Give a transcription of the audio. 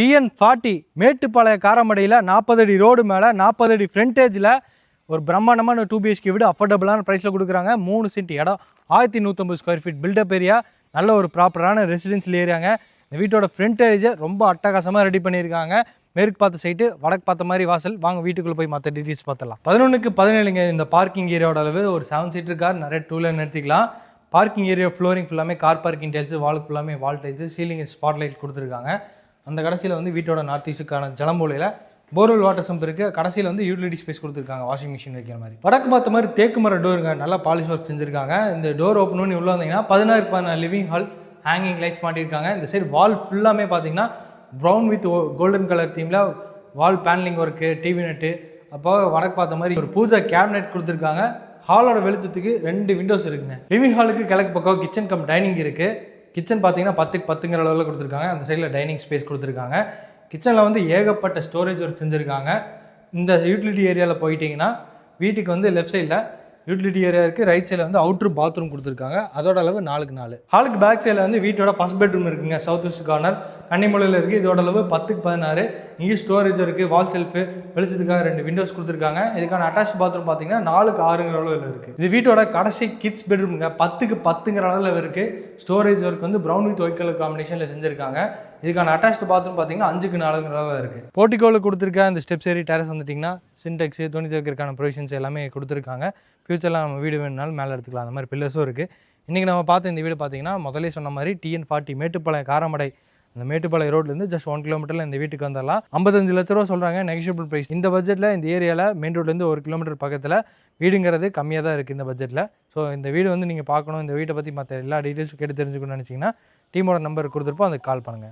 TN40 மேட்டுப்பாளைய காரமடையில் 40 அடி road மேலே 40 அடி ஃப்ரண்டேஜில் ஒரு பிரம்மாண்டமான 2 BHK வீடு அஃபோர்டபுளான ப்ரைஸில் கொடுக்குறாங்க. 3 சென்ட் இடம், 1150 ஸ்கொயர் ஃபீட் பில்டப் ஏரியா, நல்ல ஒரு ப்ராப்பரான ரெசிடென்ஷியல் ஏரியாங்க. இந்த வீட்டோட ஃப்ரண்டேஜை ரொம்ப அட்டகாசமாக ரெடி பண்ணியிருக்காங்க. மேற்கு பார்த்த சைட்டு, வடக்கு பார்த்த மாதிரி வாசல். வாங்க வீட்டுக்குள்ளே போய் மற்ற டீட்டெயில்ஸ் பார்த்துலாம். 11க்கு 17ங்க இந்த பார்க்கிங் ஏரியாவோட அளவு. ஒரு 7 சீட்டர் கார், நிறைய டூ வீலர் நிறுத்திக்கலாம். பார்க்கிங் ஏரியா ஃப்ளோரிங் ஃபுல்லாமே கார் பார்க்கிங் டைல்ஸு, வால் ஃபுல்லாமே wall tiles, ceiling spot light கொடுத்துருக்காங்க. அந்த கடைசியில் வந்து வீட்டோட நார்த் ஈஸ்ட்டுக்கான ஜலம்பூலையில் போர்வெல் வாட்டர் சம்ப் இருக்குது. கடைசியில் வந்து யூட்டிலிட்டி ஸ்பேஸ் கொடுத்துருக்காங்க, வாஷிங் மிஷின் வைக்கிற மாதிரி. வடக்கு பார்த்த மாதிரி தேக்கு மர டோருங்க, நல்லா பாலிஷ் ஒர்க் செஞ்சுருக்காங்க. இந்த டோர் ஓப்பன் பண்ணி உள்ளே வந்தீங்கன்னா 16 லிவிங் ஹால், ஹேங்கிங் லைட்ஸ் மாட்டியிருக்காங்க. இந்த சைடு வால் ஃபுல்லாமே பார்த்தீங்கன்னா ப்ரௌன் வித் கோல்டன் கலர் தீமில் வால் பேனலிங் ஒர்க்கு, டிவி நெட்டு. அப்போ வடக்கு பார்த்த மாதிரி ஒரு பூஜா கேபினெட் கொடுத்துருக்காங்க. ஹாலோட வெளிச்சத்துக்கு 2 விண்டோஸ் இருக்குங்க. லிவிங் ஹாலுக்கு கிழக்கு பக்கம் கிச்சன் கம் டைனிங் இருக்குது. கிச்சன் பார்த்தீங்கன்னா 10க்கு 10ங்கிற அளவில் கொடுத்துருக்காங்க. அந்த சைடில் டைனிங் ஸ்பேஸ் கொடுத்துருக்காங்க. கிச்சனில் வந்து ஏகப்பட்ட ஸ்டோரேஜ் ஒர்க் செஞ்சுருக்காங்க. இந்த யூட்டிலிட்டி ஏரியாவில் போயிட்டீங்கன்னா வீட்டுக்கு வந்து லெஃப்ட் சைடில் யூட்டிலிட்டி ஏரியா இருக்குது, ரைட் சைடில் வந்து அவுட்ரு பாத்ரூம் கொடுத்துருக்காங்க. அதோட அளவு 4க்கு 4. ஹாலுக்கு பேக் சைடில் வந்து வீட்டோட ஃபர்ஸ்ட் பெட்ரூம் இருக்குங்க, சவுத் வெஸ்ட் கார்னர் கன்னிமூலையில் இருக்குது. இதோட அளவு 10க்கு 16. இங்கேயும் ஸ்டோரேஜ் இருக்குது, வால் செல்ஃபு, வெளிச்சத்துக்காக 2 விண்டோஸ் கொடுத்துருக்காங்க. இதுக்கான அட்டாச் பாத்ரூம் பார்த்தீங்கன்னா 4க்கு 6ங்கிற அளவில் இருக்குது. இது வீட்டோட கடைசி கிட்ஸ் பெட்ரூமுங்க, 10க்கு 10ங்கிற அளவில் இருக்குது. ஸ்டோரேஜ் ஒர்க் வந்து ப்ரௌன் வித் ஒயிட் கலர் காம்பினேஷனில் செஞ்சுருக்காங்க. இதுக்கான அட்டாச் பாத்ரூம் பார்த்தீங்கன்னா 5க்கு 4ங்கிற அளவில் இருக்குது. போர்ட்டிகோவில் கொடுத்துருக்க இந்த ஸ்டெப்ஸ் ஏறி டெரஸ் வந்துட்டிங்கன்னா சின்டெக்ஸு, துணி துவைக்கிறதுக்கான ப்ரொவிஷன்ஸ் எல்லாமே கொடுத்துருக்காங்க. ஃபியூச்சரில் நம்ம வீடு வேணுனாலும் மேலே எடுத்துக்கலாம், அந்த மாதிரி பில்லர்ஸும் இருக்குது. இன்றைக்கி நம்ம பார்த்த இந்த வீடு பார்த்தீங்கன்னா முதலே சொன்ன மாதிரி TN40 மேட்டுப்பாளையம் காரமடை, அந்த மேட்டுப்பாளையம் ரோட்லேருந்து ஜஸ்ட் 1 கிலோமீட்டரில் இந்த வீட்டுக்கு வந்துடலாம். 55 லட்ச ரூபா சொல்கிறாங்க, நெகஷியபிள் ப்ரைஸ். இந்த பட்ஜெட்டில் இந்த ஏரியாவில் மெயின் ரோட்லேருந்து 1 கிலோமீட்டர் பக்கத்தில் வீடுங்கிறது கம்மியாக தான் இருக்குது இந்த பட்ஜெட்டில். ஸோ இந்த வீடு வந்து நீங்கள் பார்க்கணும், இந்த வீட்டை பற்றி மற்ற எல்லா டீட்டெயில்ஸும் கேட்டு தெரிஞ்சுக்கணும்னு நினச்சிங்கன்னா டீமோட நம்பர் கொடுத்துருப்போம், அதுக்கு கால் பண்ணுங்கள்.